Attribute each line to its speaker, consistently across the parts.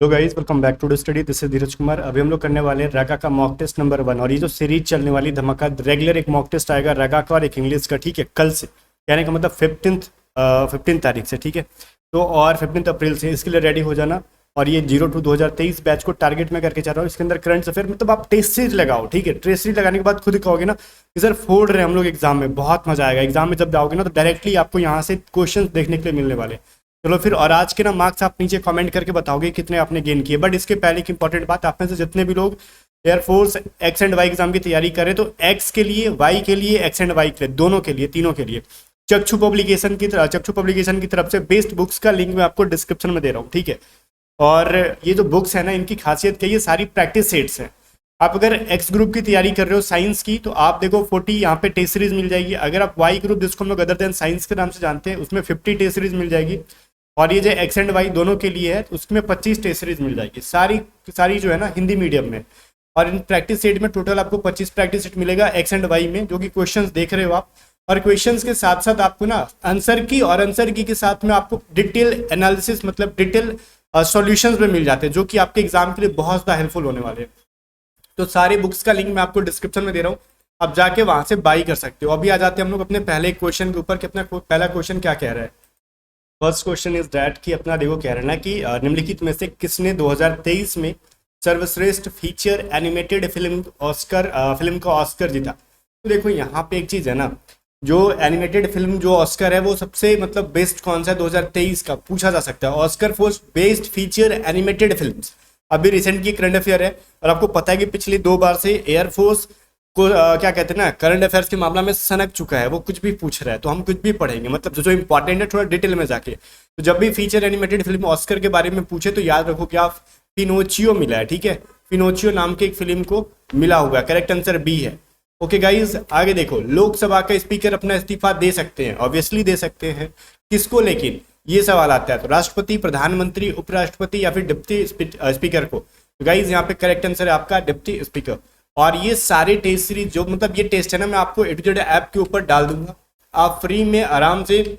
Speaker 1: तो guys welcome back to the study. This is Dheeraj Kumar. अभी हम लोग करने वाले हैं रगा का मॉक टेस्ट नंबर 1। और ये जो सीरीज चलने वाली धमाका रेगुलर एक मॉक टेस्ट आएगा रगा का और एक इंग्लिश का, ठीक है, कल से, कहने का मतलब 15 तारीख से, ठीक है। तो और 15 अप्रैल से इसके लिए रेडी हो जाना। और ये 02/2023 बैच को टारगेट में करके चल रहा हूँ। इसके अंदर करंट अफेयर मतलब आप टेस्ट सीरीज लगाओ, ठीक है। टेस्ट सीरीज लगाने के बाद खुद ही कहोगे ना कि सर फोड़ रहे हैं हम लोग एग्जाम में, बहुत मजा आएगा। एग्जाम में जब जाओगे ना तो डायरेक्टली आपको यहाँ से क्वेश्चन देखने के लिए मिलने वाले। चलो फिर, और आज के ना मार्क्स आप नीचे कमेंट करके बताओगे कितने आपने गेन किए। बट इसके पहले एक इंपॉर्टेंट बात, आप में से जितने भी लोग air force X and Y exam की तैयारी करें तो एक्स के लिए, वाई के लिए, एक्स एंड वाई के लिए, दोनों के लिए, तीनों के लिए चक्षु पब्लिकेशन की तरफ से बेस्ट बुक्स का लिंक मैं आपको डिस्क्रिप्शन में दे रहा हूँ, ठीक है। और ये जो बुक्स है ना, इनकी खासियत क्या है, ये सारी प्रैक्टिस सेट्स हैं। आप अगर एक्स ग्रुप की तैयारी कर रहे हो साइंस की, तो आप देखो 40 यहाँ पे टेस्ट सीरीज मिल जाएगी। अगर आप वाई ग्रुप, जिसको हम लोग अदर देन साइंस के नाम से जानते हैं, उसमें 50 टेस्ट सीरीज मिल जाएगी। और ये जो एक्स एंड वाई दोनों के लिए है, उसमें 25 टेस्ट सीरीज मिल जाएगी, सारी जो है ना हिंदी मीडियम में। और इन प्रैक्टिस सेट में टोटल आपको 25 प्रैक्टिस सेट मिलेगा एक्स एंड वाई में, जो कि क्वेश्चंस देख रहे हो आप। और क्वेश्चंस के साथ साथ आपको ना आंसर की और आंसर की के साथ में आपको डिटेल एनालिसिस, मतलब डिटेल सॉल्यूशंस में मिल जाते हैं, जो कि आपके एग्जाम के लिए बहुत ज़्यादा हेल्पफुल होने वाले हैं। तो सारे बुक्स का लिंक मैं आपको डिस्क्रिप्शन में दे रहा हूँ, आप जाके वहां से बाई कर सकते हो। अभी आ जाते हैं हम लोग अपने पहले क्वेश्चन के ऊपर कि अपना पहला क्वेश्चन क्या कह रहा है। फर्स्ट क्वेश्चन इज दैट कि अपना देखो कह रहा है ना कि निम्नलिखित में से किसने 2023 में सर्वश्रेष्ठ फीचर एनिमेटेड फिल्म का ऑस्कर जीता। तो देखो यहाँ पे एक चीज है ना, जो एनिमेटेड फिल्म जो ऑस्कर है वो सबसे मतलब बेस्ट कौन सा है 2023 का पूछा जा सकता है। Oscar for best feature animated films अभी रिसेंट की करंट अफेयर है। और आपको पता है कि पिछली 2 बार से एयरफोर्स को क्या कहते हैं ना, करंट अफेयर्स के मामला में सनक चुका है, वो कुछ भी पूछ रहा है। तो हम कुछ भी पढ़ेंगे, मतलब जो इंपॉर्टेंट है थोड़ा डिटेल में जाके। तो जब भी फीचर एनिमेटेड फिल्म ऑस्कर के बारे में पूछे तो याद रखो कि आप पिनोचियो मिला है, ठीक है। पिनोचियो नाम के एक फिल्म को मिला हुआ है, करेक्ट आंसर बी है। ओके गाइज, आगे देखो, लोकसभा का स्पीकर अपना इस्तीफा दे सकते हैं, ऑब्वियसली दे सकते हैं। किसको लेकिन ये सवाल आता है, तो राष्ट्रपति, प्रधानमंत्री, उपराष्ट्रपति या फिर डिप्टी स्पीकर को। तो गाइज यहाँ पे करेक्ट आंसर है आपका डिप्टी स्पीकर। और ये सारे टेस्ट सीरीज जो मतलब ये टेस्ट है ना, मैं आपको A to Z ऐप के ऊपर डाल दूंगा, आप फ्री में आराम से,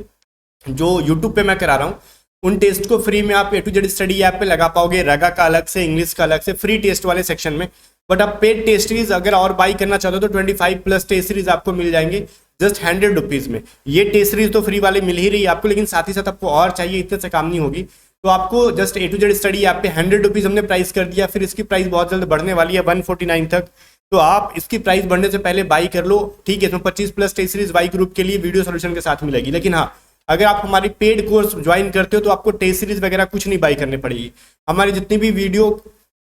Speaker 1: जो यूट्यूब पे मैं करा रहा हूँ उन टेस्ट को फ्री में आप A to Z study app पे लगा पाओगे, रगा का अलग से, इंग्लिश का अलग से, फ्री टेस्ट वाले सेक्शन में। बट आप पेड टेस्ट सीरीज अगर और बाई करना चाहते हो तो 25+ टेस्ट सीरीज आपको मिल जाएंगे जस्ट 100 रुपीज में। ये टेस्ट सीरीज तो फ्री वाले मिल ही रही है आपको, लेकिन साथ ही साथ आपको और चाहिए, इतने से काम नहीं होगी। तो आपको just A to Z study app पे 100 रुपीज हमने प्राइस कर दिया, फिर इसकी प्राइस बहुत जल्द बढ़ने वाली है 149 तक। तो आप इसकी प्राइस बढ़ने से पहले बाई कर लो, ठीक है। इसमें 25+ टेस्ट सीरीज वाई ग्रुप के लिए वीडियो सोल्यूशन के साथ मिलेगी। लेकिन हाँ, अगर आप हमारी पेड कोर्स ज्वाइन करते हो तो आपको टेस्ट सीरीज वगैरह कुछ नहीं बाई करनी पड़ेगी। हमारी जितनी भी वीडियो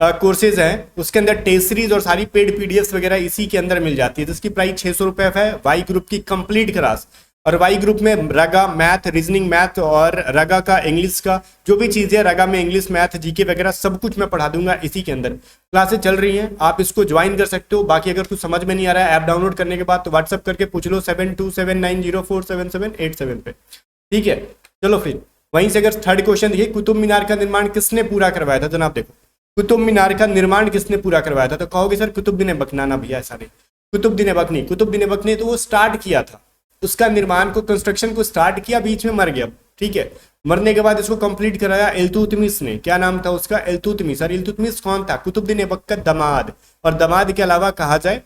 Speaker 1: कोर्सेज हैं उसके अंदर टेस्ट सीरीज और सारी पेड पीडीएफ वगैरह इसी के अंदर मिल जाती है, जिसकी प्राइस 600 रुपये है वाई ग्रुप की कंप्लीट क्लास। और वाई ग्रुप में रगा मैथ, रीजनिंग मैथ और रगा का इंग्लिश का जो भी चीज़ें, रगा में इंग्लिश, मैथ, जीके वगैरह सब कुछ मैं पढ़ा दूंगा इसी के अंदर। क्लासेस चल रही हैं, आप इसको ज्वाइन कर सकते हो। बाकी अगर कुछ समझ में नहीं आ रहा है ऐप डाउनलोड करने के बाद तो व्हाट्सअप करके पूछ लो 7279047787 पे, ठीक है। चलो फिर वहीं से अगर थर्ड क्वेश्चन देखिए, कुतुब मीनार का निर्माण किसने पूरा करवाया था। जनाब देखो, कुतुब मीनार का निर्माण किसने पूरा करवाया था, तो कहोगे सर कुतुबुद्दीन ऐबक। ना भैया, ऐसा नहीं, कुतुबुद्दीन ऐबक नहीं। कुतुबुद्दीन ऐबक ने तो वो स्टार्ट किया था, उसका निर्माण को, कंस्ट्रक्शन को स्टार्ट किया, बीच में मर गया, ठीक है। मरने के बाद इसको कंप्लीट कराया इल्तुतमिश ने। क्या नाम था उसका, इल्तुतमिश। और इल्तुतमिश कौन था, कुतुबुद्दीन ऐबक का दामाद। और दामाद के अलावा कहा जाए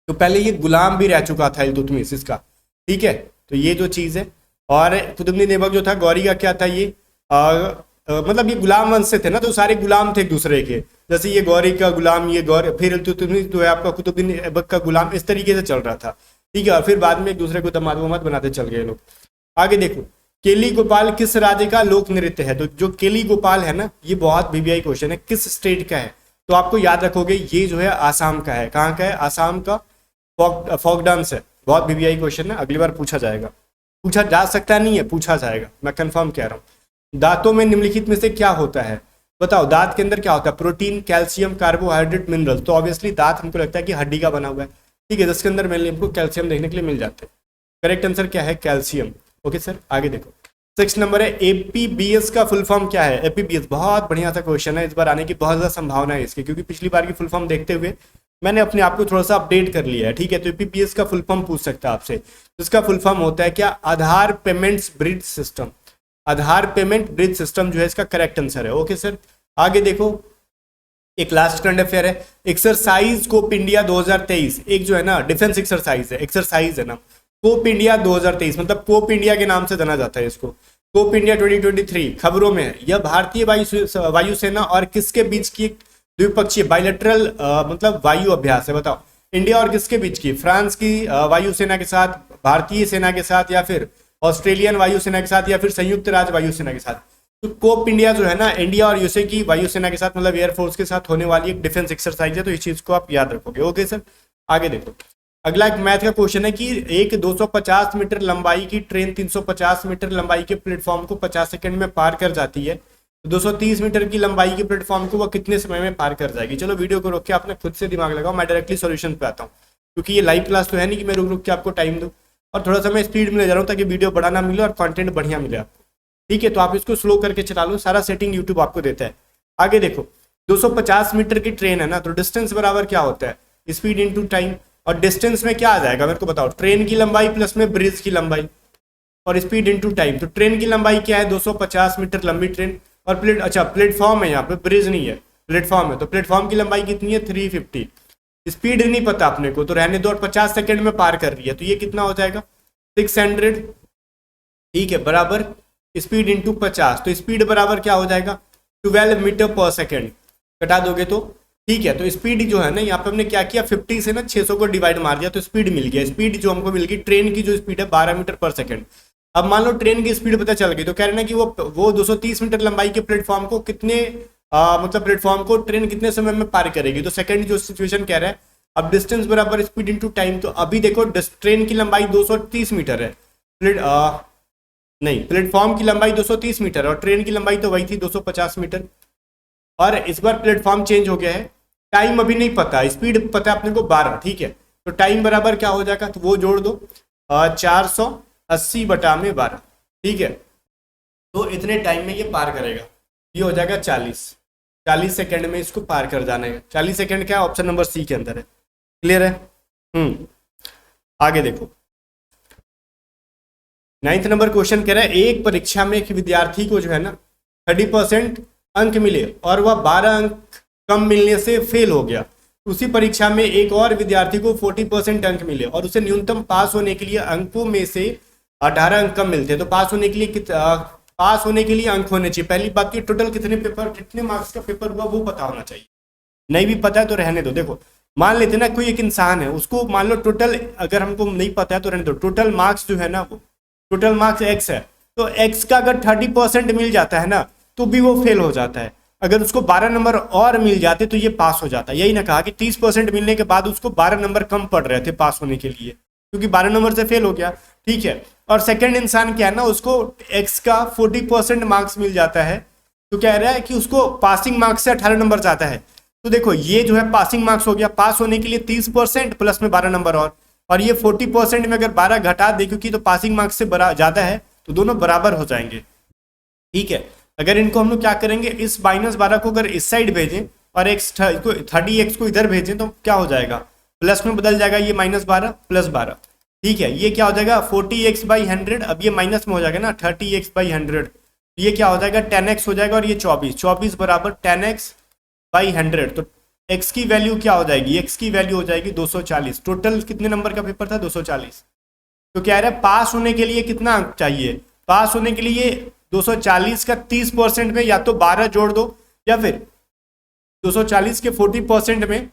Speaker 1: तो पहले ये गुलाम भी रह चुका था इल्तुतमिश इसका, ठीक है। तो ये जो चीज है, और कुतुबुद्दीन ऐबक जो था गौरी का क्या था, ये मतलब ये गुलाम वंश से थे ना, तो सारे गुलाम थे एक दूसरे के। जैसे ये गौरी का गुलाम, ये गौरी, फिर इल्तुतमिश जो है आपका कुतुबुद्दीन ऐबक का गुलाम, इस तरीके से चल रहा था, ठीक है। और फिर बाद में एक दूसरे को दामाद वामाद बनाते चल गए लोग। आगे देखो, केली गोपाल किस राज्य का लोक नृत्य है। तो जो केली गोपाल है ना, ये बहुत वीवीआई क्वेश्चन है, किस स्टेट का है। तो आपको याद रखोगे ये जो है आसाम का है। कहाँ का है, आसाम का फोक डांस है। बहुत वीवीआई क्वेश्चन है, अगली बार पूछा जाएगा, पूछा जा सकता नहीं है, पूछा जाएगा, मैं कंफर्म कह रहा हूँ। दांतों में निम्नलिखित में से क्या होता है, बताओ। दांत के अंदर क्या होता है, प्रोटीन, कैल्शियम, कार्बोहाइड्रेट, मिनरल। तो ऑब्वियसली दांत हमको लगता है कि हड्डी का बना हुआ है, ठीक है, जिसके अंदर मेनली हमको कैल्शियम देखने के लिए मिल जाते हैं। करेक्ट आंसर क्या है, कैल्शियम। ओके सर, आगे देखो, 6 नंबर है, एपीबीएस का फुल फॉर्म क्या है। एपीबीएस बहुत बढ़िया सा क्वेश्चन है, इस बार आने की बहुत ज्यादा संभावना है इसकी, क्योंकि पिछली बार की फुल फॉर्म देखते हुए मैंने अपने आप को थोड़ा सा अपडेट कर लिया है, ठीक है। तो एपीबीएस का फुल फॉर्म पूछ सकता है आपसे, इसका फुल फॉर्म होता है क्या, आधार पेमेंट्स ब्रिज सिस्टम। आधार पेमेंट ब्रिज सिस्टम जो है इसका करेक्ट आंसर है। ओके सर, आगे देखो, एक लास्ट करंट अफेयर है, एक्सरसाइज कोप इंडिया 2023, एक जो है ना डिफेंस एक्सरसाइज है ना, कोप इंडिया 2023, मतलब कोप इंडिया के नाम से जाना जाता है इसको। कोप इंडिया 2023 खबरों में है, यह भारतीय वायुसेना और किसके बीच की द्विपक्षीय बायलैटरल मतलब वायु अभ्यास है। बताओ, इंडिया और किसके बीच की? फ्रांस की वायुसेना के साथ, भारतीय सेना के साथ, या फिर ऑस्ट्रेलियन वायुसेना के साथ, या फिर संयुक्त राज्य वायुसेना के साथ। तो कोप इंडिया जो है ना, इंडिया और यूएसए की वायुसेना के साथ, मतलब एयरफोर्स के साथ होने वाली एक डिफेंस एक्सरसाइज है, तो इस चीज को आप याद रखोगे। ओके सर, आगे देखो, अगला एक मैथ का क्वेश्चन है कि एक 250 मीटर लंबाई की ट्रेन 350 मीटर लंबाई के प्लेटफॉर्म को 50 सेकंड में पार कर जाती है, तो 230 मीटर की लंबाई के प्लेटफॉर्म को वह कितने समय में पार कर जाएगी? चलो वीडियो को रोक के आपने खुद से दिमाग लगाओ, मैं डायरेक्टली सॉल्यूशन पे आता हूँ, क्योंकि ये लाइव क्लास तो है नहीं कि मैं रुक रुक के आपको टाइम दूँ, और थोड़ा सा मैं स्पीड में ले जा रहा हूँ ताकि वीडियो बड़ा ना मिले और कंटेंट बढ़िया मिले आपको। ठीक है, तो आप इसको स्लो करके चला लो, सारा सेटिंग यूट्यूब आपको देता है। आगे देखो, 250 मीटर की ट्रेन है ना, तो डिस्टेंस बराबर क्या होता है? स्पीड इनटू टाइम, और डिस्टेंस में क्या आ जाएगा मेरे को बताओ? ट्रेन की लंबाई प्लस में ब्रिज की लंबाई, और स्पीड इनटू टाइम। तो ट्रेन की लंबाई क्या है? 250 मीटर लंबी ट्रेन, और प्लेटफॉर्म है, यहाँ पे ब्रिज नहीं है, प्लेटफॉर्म है, तो प्लेटफॉर्म की लंबाई कितनी है? 350। स्पीड नहीं पता अपने को, तो रहने दो, और 50 सेकंड में पार कर रही है, तो ये कितना हो जाएगा? 600। ठीक है, बराबर स्पीड इंटू 50, तो स्पीड बराबर क्या हो जाएगा? 12 मीटर पर सेकेंड, कटा दोगे तो। ठीक है, तो स्पीड जो है ना, यहाँ पे हमने क्या किया, 50 से ना 600 को डिवाइड मार दिया, तो स्पीड मिल गया। स्पीड जो हमको मिल गई, ट्रेन की जो स्पीड है 12 मीटर पर सेकेंड। अब मान लो ट्रेन की स्पीड पता चल गई, तो कह रहे ना कि वो 230 मीटर लंबाई के प्लेटफॉर्म को कितने मतलब प्लेटफॉर्म को ट्रेन कितने समय में पार करेगी? तो सेकंड जो सिचुएशन कह रहा है। अब डिस्टेंस बराबर स्पीड इंटू टाइम, तो अभी देखो ट्रेन की लंबाई 230 मीटर है, नहीं, प्लेटफॉर्म की लंबाई 230 मीटर, और ट्रेन की लंबाई तो वही थी 250 मीटर, और इस बार प्लेटफॉर्म चेंज हो गया है। टाइम अभी नहीं पता, स्पीड पता है अपने को 12। ठीक है, तो टाइम बराबर क्या हो जाएगा? तो वो जोड़ दो, 480 बटा में 12। ठीक है, तो इतने टाइम में ये पार करेगा, ये हो जाएगा 40 सेकंड में इसको पार कर जाना है। 40 सेकंड क्या है? ऑप्शन नंबर सी के अंदर है। क्लियर है? आगे देखो, 9th नंबर क्वेश्चन कह रहा है, एक परीक्षा में एक विद्यार्थी को जो है ना 30% अंक मिले और वह 12 अंक कम मिलने से फेल हो गया। उसी परीक्षा में एक और विद्यार्थी को 40% अंक मिले और उसे न्यूनतम पास होने के लिए अंकों में से 18 अंक कम मिलते हैं। तो पास होने के लिए अंक होने चाहिए। पहली बात की टोटल कितने मार्क्स का पेपर हुआ वो पता होना चाहिए। नहीं भी पता है तो रहने दो। देखो, मान लेते ना कोई एक इंसान है, उसको मान लो टोटल, अगर हमको नहीं पता है तो रहने दो, टोटल मार्क्स जो है ना, वो टोटल मार्क्स x है, तो x का अगर 30% मिल जाता है ना, तो भी वो फेल हो जाता है। अगर उसको 12 नंबर और मिल जाते तो ये पास हो जाता है। यही ना कहा कि 30% मिलने के बाद उसको 12 नंबर कम पड़ रहे थे पास होने के लिए, क्योंकि 12 नंबर से फेल हो गया। ठीक है, और सेकंड इंसान क्या है ना, उसको x का 40% मार्क्स मिल जाता है, तो कह रहा है कि उसको पासिंग मार्क्स से 18 नंबर जाता है। तो देखो, ये जो है पासिंग मार्क्स हो गया, पास होने के लिए 30% प्लस में 12 नंबर और ये 40% में अगर 12 घटा दे, क्योंकि तो पासिंग मार्क्स से ज्यादा है, तो दोनों बराबर हो जाएंगे। ठीक है, अगर इनको हम लोग क्या करेंगे, इस -12 को अगर इस साइड भेजें और x को इधर भेजें तो क्या हो जाएगा, प्लस में बदल जाएगा, ये -12 प्लस 12। ठीक है, ये क्या हो जाएगा 40x/100। अब ये माइनस में हो जाएगा ना 30x/100, ये क्या हो जाएगा 10x हो जाएगा, और ये 24 बराबर 10x/100। तो x की वैल्यू क्या हो जाएगी, x की वैल्यू हो जाएगी 240। टोटल कितने नंबर का पेपर था, 240। तो कह रहा है पास होने के लिए कितना अंक चाहिए, पास होने के लिए 240 का 30% में या तो 12 जोड़ दो, या फिर 240 के 40% में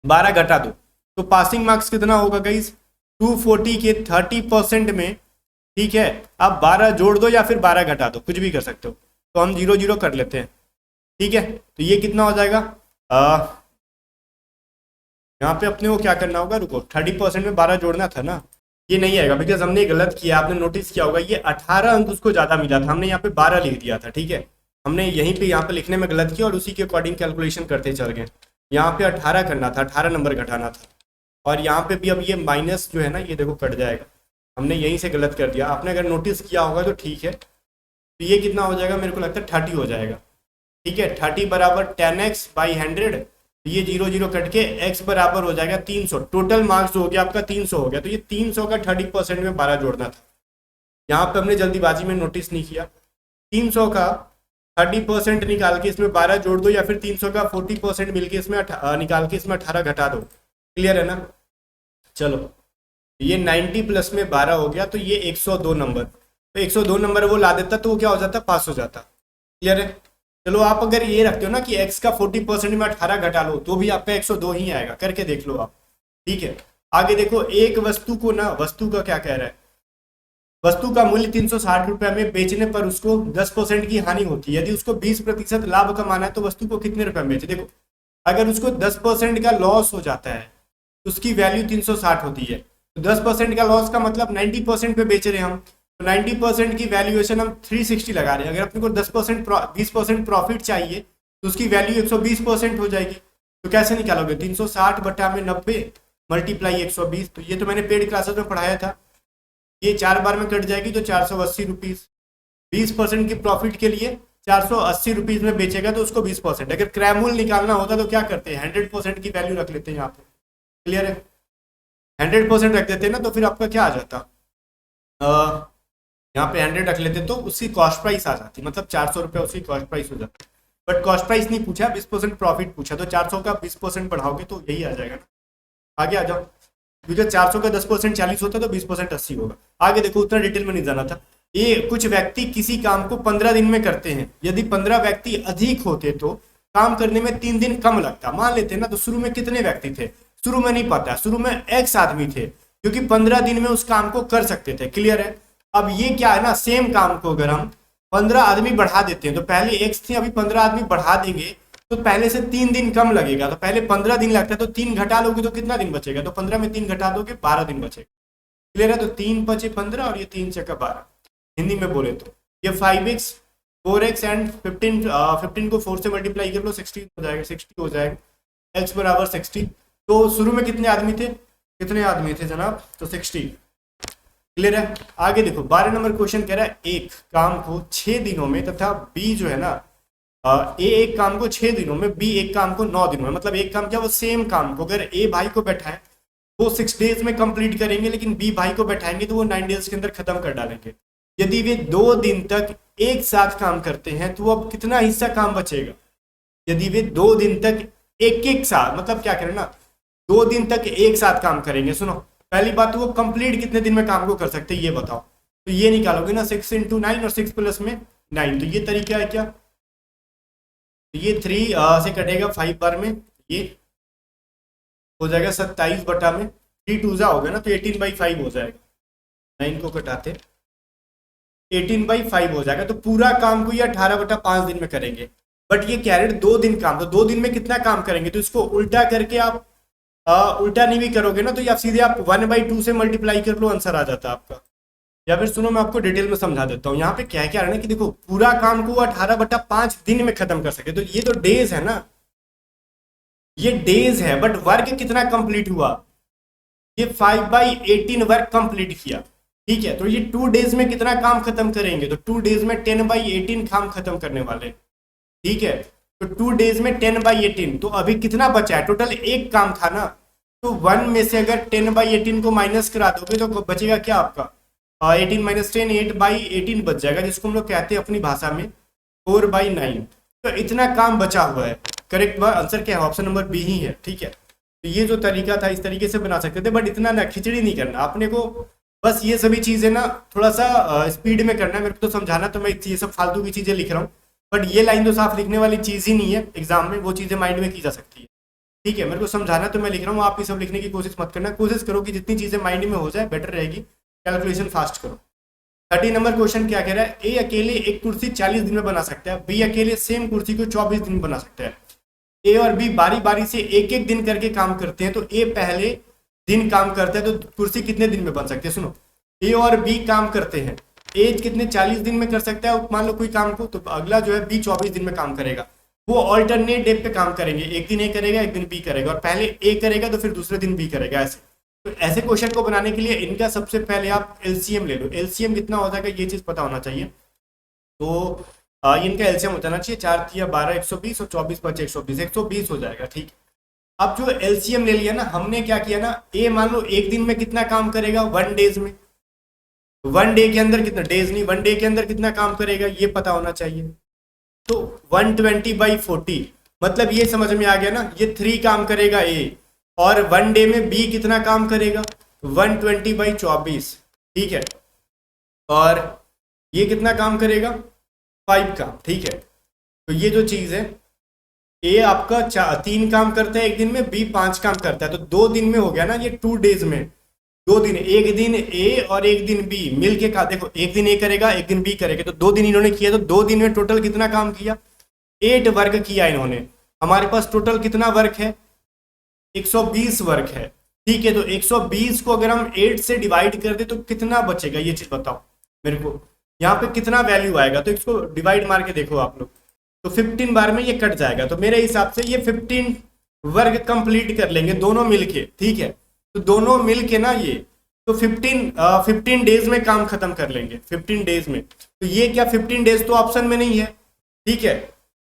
Speaker 1: 12 घटा दो। तो पासिंग मार्क्स कितना होगा गाइस, 240 के 30% में, ठीक है, आप 12 जोड़ दो या फिर 12 घटा दो, कुछ भी कर सकते हो। तो हम 0 कर लेते हैं। ठीक है, तो ये कितना हो जाएगा, यहाँ पे अपने को क्या करना होगा, रुको, 30% में 12 जोड़ना था ना, ये नहीं आएगा बिकॉज हमने गलत किया। आपने नोटिस किया होगा, ये 18 अंक उसको ज्यादा मिला था, हमने यहाँ पे 12 लिख दिया था। ठीक है, हमने यहीं पे यहाँ पे लिखने में गलत किया और उसी के अकॉर्डिंग कैलकुलेशन करते चल गए। यहाँ पे 18 करना था, 18 नंबर घटाना था, और यहाँ पे भी अब ये माइनस जो है ना, ये देखो कट जाएगा, हमने यहीं से गलत कर दिया। आपने अगर नोटिस किया होगा तो ठीक है। तो ये कितना हो जाएगा, मेरे को लगता है 30 हो जाएगा। ठीक है, 30 बराबर 10x/100, ये 0 कट के x बराबर हो जाएगा 300। टोटल मार्क्स हो गया आपका 300 हो गया। तो ये 300 का 30% में 12 जोड़ना था। यहाँ पे हमने जल्दीबाजी में नोटिस नहीं किया। 300 का 30% निकाल के इसमें 12 जोड़ दो, या फिर 300 का 40% मिलके इसमें निकाल के इसमें 18 घटा दो। क्लियर है ना? चलो, ये 90 प्लस में 12 हो गया, तो ये 102 नंबर, तो 102 नंबर वो ला देता तो वो क्या हो जाता, पास हो जाता। क्लियर है? चलो, आप अगर ये रखते हो ना कि x का 40% में 18 घटा लो तो भी आपका 102 ही आएगा, करके देख लो आप। ठीक है, आगे देखो, एक वस्तु को ना, वस्तु का क्या कह रहा है, वस्तु का मूल्य 360 रुपए में बेचने पर उसको 10% की हानि होती है। यदि उसको 20% लाभ कमाना है तो वस्तु को कितने रुपए में बेचे? देखो, अगर उसको 10% का लॉस हो जाता है तो उसकी वैल्यू 360 होती है। तो 10% का लॉस का मतलब 90% पे बेच रहे हैं हम, तो 90% की वैल्यूएशन हम 360 लगा रहे हैं। अगर अपने को 20% प्रॉफिट चाहिए तो उसकी वैल्यू 120% हो जाएगी। तो कैसे निकालोगे? 360 बटा में 90 मल्टीप्लाई 120। तो ये तो मैंने पेड क्लासेस में पढ़ाया था, ये 4 बार में कट जाएगी तो 480 रुपीज। 20% की प्रॉफिट के लिए 480 रुपीज में बेचेगा तो उसको 20%। अगर क्रैमूल निकालना होता तो क्या करते हैं, 100% की वैल्यू रख लेते हैं यहाँ पे। क्लियर है? 100% रख देते हैं ना, तो फिर आपका क्या आ जाता, यहाँ पे 100 रख लेते तो उसकी कॉस्ट प्राइस आ जाती, मतलब 400 रुपये उसकी कॉस्ट प्राइस हो जाती। बट कॉस्ट प्राइस नहीं पूछा, 20% प्रॉफिट पूछा, तो 400 का 20% बढ़ाओगे तो यही आ जाएगा ना। आगे आ जाओ, क्योंकि 400 का 10% 40 होता है तो 20% 80 होगा। आगे देखो, उतना डिटेल में नहीं जाना था। ये कुछ व्यक्ति किसी काम को 15 दिन में करते हैं। यदि 15 व्यक्ति अधिक होते तो काम करने में 3 दिन कम लगता। मान लेते हैं ना, तो शुरू में कितने व्यक्ति थे, शुरू में नहीं पता, शुरू में x आदमी थे, क्योंकि 15 दिन में उस काम को कर सकते थे। क्लियर है? अब ये क्या है ना, सेम काम को अगर हम 15 आदमी बढ़ा देते हैं, तो पहले x थे, अभी 15 आदमी बढ़ा देंगे तो पहले से 3 दिन कम लगेगा। तो पहले 15 दिन लगता है, तो 3 घटा लोगे तो कितना दिन बचेगा, तो 15 में 3 घटा दोगे 12 दिन बचेगा। क्लियर है? तो 3 बचे 15 और ये 3 चक्का 12। हिंदी में बोले तो ये 5x 4x एंड 15 को 4 से मल्टीप्लाई कर लो, 60 हो जाएगा, 60 हो जाएगा, x बराबर 60। तो शुरू में कितने आदमी थे, कितने आदमी थे जनाब, तो 60। क्लियर है? आगे देखो, 12 नंबर क्वेश्चन कह रहा है एक काम को 6 दिनों में तथा बी जो है ना, ए एक काम को 6 दिनों में, बी एक काम को 9 दिनों में। मतलब एक काम क्या, वो सेम काम को अगर ए भाई को बैठा है वो 6 डेज में कंप्लीट करेंगे, लेकिन बी भाई को बैठाएंगे तो वो 9 डेज के अंदर खत्म कर डालेंगे। यदि वे 2 दिन तक एक साथ काम करते हैं तो अब कितना हिस्सा काम बचेगा? यदि वे 2 दिन तक एक साथ, मतलब क्या करें ना, 2 दिन तक एक साथ काम करेंगे। सुनो, पहली बात तो वो कंप्लीट कितने दिन में काम को कर सकते हैं ये बताओ। तो ये निकालोगे ना, 6 × 9 और 6 प्लस में 9, तो ये तरीका है क्या, तो ये 3 से कटेगा 5 बार में, ये हो जाएगा 27 बटा में 3 2 हो गया ना, तो 18/5 हो जाएगा। 9 को कटाते 18/5 हो जाएगा। तो पूरा काम को ये 18/5 दिन में करेंगे। बट ये कह रहे 2 दिन काम, तो 2 दिन में कितना काम करेंगे, तो इसको उल्टा करके आप उल्टा नहीं भी करोगे ना, तो या सीधे आप 1/2 से मल्टीप्लाई कर लो, आंसर आ जाता है आपका। या फिर सुनो, मैं आपको डिटेल में समझा देता हूँ। यहाँ पे क्या है ना कि देखो, पूरा काम को 18/5 दिन में खत्म कर सके, तो ये तो डेज है ना, ये डेज है, बट वर्क कितना कंप्लीट हुआ, ये 5/18 वर्क कंप्लीट किया। ठीक है, तो ये 2 डेज में कितना काम खत्म करेंगे, तो 2 डेज में 10/18 काम खत्म करने वाले। ठीक है, तो 2 डेज में 10/18, तो अभी कितना बचा है, टोटल एक काम था ना, तो 1 में से अगर 10/18 को माइनस करा दोगे तो बचेगा क्या आपका, 18 - 10 8/18 बच जाएगा, जिसको हम लोग कहते हैं अपनी भाषा में 4/9। तो इतना काम बचा हुआ है। करेक्ट आंसर क्या है, ऑप्शन नंबर बी ही है। ठीक है, तो ये जो तरीका था इस तरीके से बना सकते थे, बट इतना ना खिचड़ी नहीं करना अपने को, बस ये सभी चीजें ना थोड़ा सा स्पीड में करना है। मेरे को तो समझाना, तो मैं ये सब फालतू की चीजें लिख रहा हूँ, बट ये लाइन तो साफ लिखने वाली चीज ही नहीं है एग्जाम में, वो चीजें माइंड में की जा सकती है। ठीक है, मेरे को समझाना तो मैं लिख रहा हूँ, आप ये सब लिखने की कोशिश मत करना, कोशिश करो कि जितनी चीजें माइंड में हो जाए बेटर रहेगी, कैलकुलेशन फास्ट करो। 30 नंबर क्वेश्चन क्या कह रहा है, ए अकेले एक कुर्सी 40 दिन में बना सकता है, बी अकेले सेम कुर्सी को 24 दिन में बना सकता है। ए और बी बारी बारी से एक एक दिन करके काम करते हैं, तो ए पहले दिन काम करता है, तो कुर्सी कितने दिन में बन सकती है। सुनो, ए और बी काम करते हैं, ए कितने 40 दिन में कर सकता है मान लो कोई काम को, तो अगला जो है बी 24 दिन में काम करेगा। वो ऑल्टरनेट डे पे काम करेंगे, एक दिन ए करेगा एक दिन बी करेगा, और पहले ए करेगा तो फिर दूसरे दिन बी करेगा, ऐसे। तो ऐसे क्वेश्चन को बनाने के लिए इनका सबसे पहले आप एलसीएम ले लो। एलसीएम कितना हो जाएगा ये चीज पता होना चाहिए। तो इनका एलसीएम हो जाना चाहिए, 4 × 12 120 और 24 × 5 120, 120 हो जाएगा। ठीक, अब जो एलसीएम ले लिया ना हमने, क्या किया ना, ए मान लो एक दिन में कितना काम करेगा 1 डेज में, 1 डे के अंदर कितना, डेज नहीं 1 डे के अंदर कितना काम करेगा ये पता होना चाहिए। तो 120/40 मतलब ये समझ में आ गया ना, ये 3 काम करेगा ए, और 1 डे में बी कितना काम करेगा 120/24, ठीक है, और ये कितना काम करेगा 5 काम, ठीक है। तो ये जो चीज है, ए आपका 3 काम करता है एक दिन में, बी 5 काम करता है, तो 2 दिन में हो गया ना ये 2 डेज में, 2 दिन, एक दिन ए और एक दिन बी मिल के देखो, एक दिन ए करेगा एक दिन बी करेगा, तो 2 दिन इन्होंने किया, तो 2 दिन में टोटल कितना काम किया 8 वर्क किया इन्होंने। हमारे पास टोटल कितना वर्क है 120 वर्क है, ठीक है। तो 120 को अगर हम 8 से डिवाइड कर दे तो कितना बचेगा, ये चीज बताओ मेरे को, यहाँ पे कितना वैल्यू आएगा। तो इसको डिवाइड मार के देखो आप लोग, तो 15 बार में ये कट जाएगा, तो मेरे हिसाब से ये 15 वर्ग कंप्लीट कर लेंगे दोनों मिलके, ठीक है। तो दोनों मिलके ना ये तो 15 डेज में काम खत्म कर लेंगे, 15 डेज में। तो ये क्या 15 डेज तो ऑप्शन में नहीं है, ठीक है।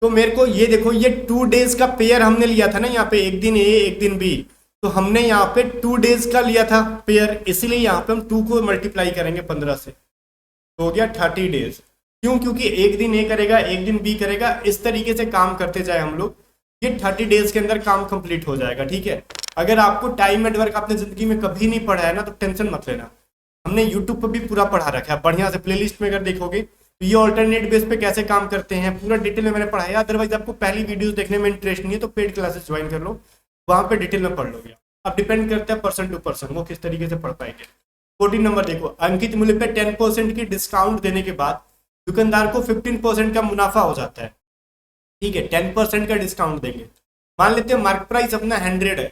Speaker 1: तो मेरे को ये देखो, ये 2 डेज का पेयर हमने लिया था ना यहाँ पे, एक दिन ए एक दिन बी, तो हमने यहाँ पे 2 डेज का लिया था पेयर, इसीलिए यहाँ पे हम 2 को मल्टीप्लाई करेंगे 15 से, तो हो गया 30 डेज। क्यों, क्योंकि एक दिन ए करेगा एक दिन बी करेगा, इस तरीके से काम करते जाए हम लोग, ये 30 डेज के अंदर काम कंप्लीट हो जाएगा, ठीक है। अगर आपको टाइम एंड वर्क आपने जिंदगी में कभी नहीं पढ़ा है ना, तो टेंशन मत लेना, हमने यूट्यूब पर भी पूरा पढ़ा रखा है बढ़िया से, प्लेलिस्ट में अगर देखोगे तो ये ऑल्टरनेट बेस पे कैसे काम करते हैं पूरा डिटेल में मैंने पढ़ाया। अदरवाइज आपको पहली वीडियोस देखने में इंटरेस्ट नहीं है तो पेड क्लासेस ज्वाइन कर लो, वहां पे डिटेल में पढ़ लोगे। अब डिपेंड करता है पर्सन टू पर्सन वो किस तरीके से पढ़ पाएंगे। 14 नंबर देखो, अंकित मूल्य पे 10% की डिस्काउंट देने के बाद दुकानदार को 15% का मुनाफा हो जाता है, ठीक है। 10% का डिस्काउंट देंगे, मान लेते हैं मार्क प्राइस अपना 100 है,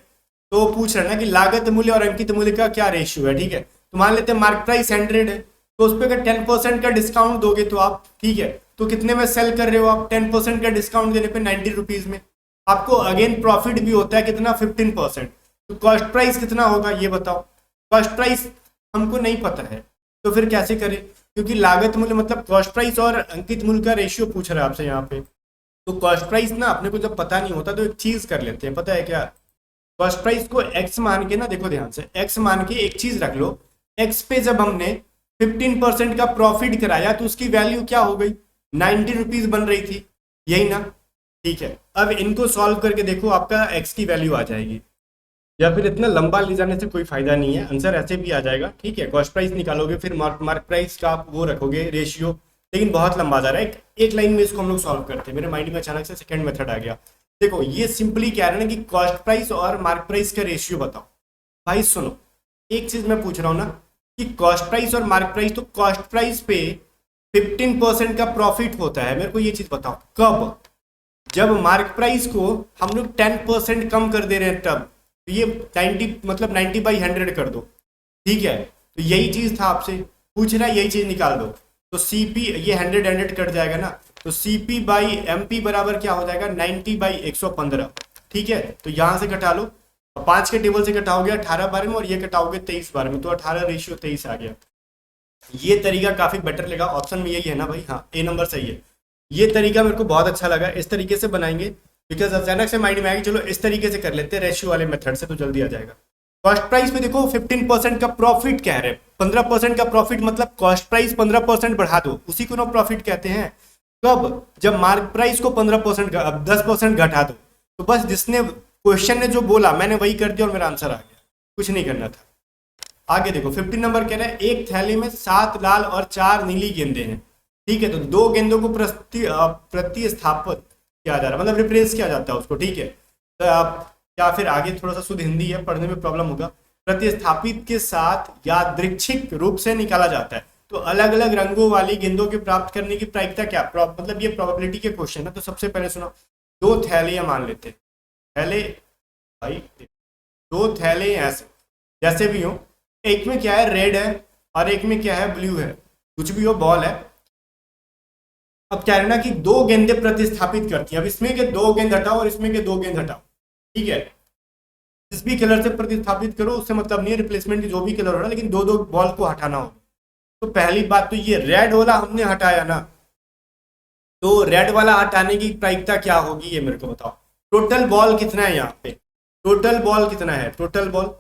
Speaker 1: तो पूछ रहे ना कि लागत मूल्य और अंकित मूल्य का क्या रेशियो है, ठीक है। तो मान लेते हैं मार्क प्राइस 100 है, तो उस पर अगर 10% का डिस्काउंट दोगे तो आप, ठीक है, तो कितने में सेल कर रहे हो आप 10% का डिस्काउंट देने पे 90 रुपीज में। आपको अगेन प्रॉफिट भी होता है कितना 15%, तो कॉस्ट प्राइस कितना होगा ये बताओ। कॉस्ट प्राइस हमको नहीं पता है, तो फिर कैसे करें, क्योंकि लागत मूल्य मतलब कॉस्ट प्राइस और अंकित मूल्य का रेशियो पूछ रहा है आपसे यहाँ पे। तो कॉस्ट प्राइस ना अपने को जब पता नहीं होता तो एक चीज कर लेते हैं, पता है क्या, कॉस्ट प्राइस को एक्स मान के ना, देखो ध्यान से, एक्स मान के एक चीज रख लो, एक्स पे जब हमने 15% का प्रॉफिट कराया तो उसकी वैल्यू क्या हो गई 90 रुपीज बन रही थी, यही ना, ठीक है। अब इनको सॉल्व करके देखो, आपका एक्स की वैल्यू आ जाएगी, या फिर इतना लंबा ले जाने से कोई फायदा नहीं है, आंसर ऐसे भी आ जाएगा, ठीक है। कॉस्ट प्राइस निकालोगे फिर मार्क प्राइस का आप वो रखोगे रेशियो, लेकिन बहुत लंबा जा रहा है, एक लाइन में इसको हम लोग सॉल्व करते हैं। मेरे माइंड में अचानक से सेकंड मेथड आ गया। देखो ये सिंपली कह रहे हैं कि कॉस्ट प्राइस और मार्क प्राइस का रेशियो बताओ। भाई सुनो, एक चीज मैं पूछ रहा हूँ ना कि कॉस्ट प्राइस और मार्क प्राइस, तो कॉस्ट प्राइस पे 15% का प्रॉफिट होता है, मेरे को ये चीज बताओ कब, जब मार्क प्राइस को हम लोग 10% कम कर दे रहे हैं तब। तो ये 90 मतलब 90/100 कर दो, ठीक है। तो यही चीज था आपसे पूछ रहा है, यही चीज निकाल दो। तो सीपी ये 100 कट जाएगा ना, तो सीपी बाई एमपी बराबर क्या हो जाएगा 90/115, ठीक है। तो यहां से घटा लो, 5 के टेबल से घटाओगे 18 बार में और ये घटाओगे 23 बार में, तो 18:23 आ गया। ये तरीका काफी बेटर लगा, ऑप्शन में यही है ना भाई, हाँ ए नंबर सही है। ये तरीका मेरे को बहुत अच्छा लगा, इस तरीके से बनाएंगे, बिकॉज अचानक से माइंड में आएगी चलो इस तरीके से कर लेते हैं रेशियो वाले मेथड से, तो जल्दी आ जाएगा। कॉस्ट प्राइस में देखो 15% का प्रॉफिट कह रहे हैं, 15% का प्रॉफिट मतलब कॉस्ट प्राइस 15% बढ़ा दो, उसी को नो प्रॉफिट कहते हैं। कब, जब मार्क प्राइस को 15% 10% घटा दो। तो बस जिसने क्वेश्चन ने जो बोला मैंने वही कर दिया और मेरा आंसर आ गया, कुछ नहीं करना था। आगे देखो 15 नंबर कह रहा है एक थैली में 7 लाल और 4 नीली गेंदे हैं, ठीक है। तो 2 गेंदों को प्रतिस्थापित किया जा रहा है, मतलब रिप्लेस किया जाता है उसको, ठीक है। तो आप या फिर आगे थोड़ा सा शुद्ध हिंदी है, पढ़ने में प्रॉब्लम होगा। प्रतिस्थापित के साथ यादृच्छिक रूप से निकाला जाता है, तो अलग अलग रंगों वाली गेंदों के प्राप्त करने की प्रायिकता क्या, मतलब ये प्रोबेबिलिटी के क्वेश्चन है। तो सबसे पहले सुनो, 2 थैलियां मान लेते हैं, थैले भाई 2 थैले ऐसे जैसे भी हो, एक में क्या है रेड है और एक में क्या है ब्लू है, कुछ भी हो बॉल है। अब क्या है ना कि 2 गेंदे प्रतिस्थापित करती है, अब इसमें के 2 गेंद हटाओ और इसमें के 2 गेंद हटाओ, ठीक है। जिस भी कलर से प्रतिस्थापित करो उससे मतलब नहीं है, रिप्लेसमेंट की जो भी कलर हो रहा है, लेकिन 2 बॉल को हटाना होगा। तो पहली बात तो ये रेड वाला हमने हटाया ना, तो रेड वाला हटाने की प्रायिकता क्या होगी ये मेरे को बताओ। टोटल बॉल कितना है यहाँ पे, टोटल बॉल कितना है, टोटल बॉल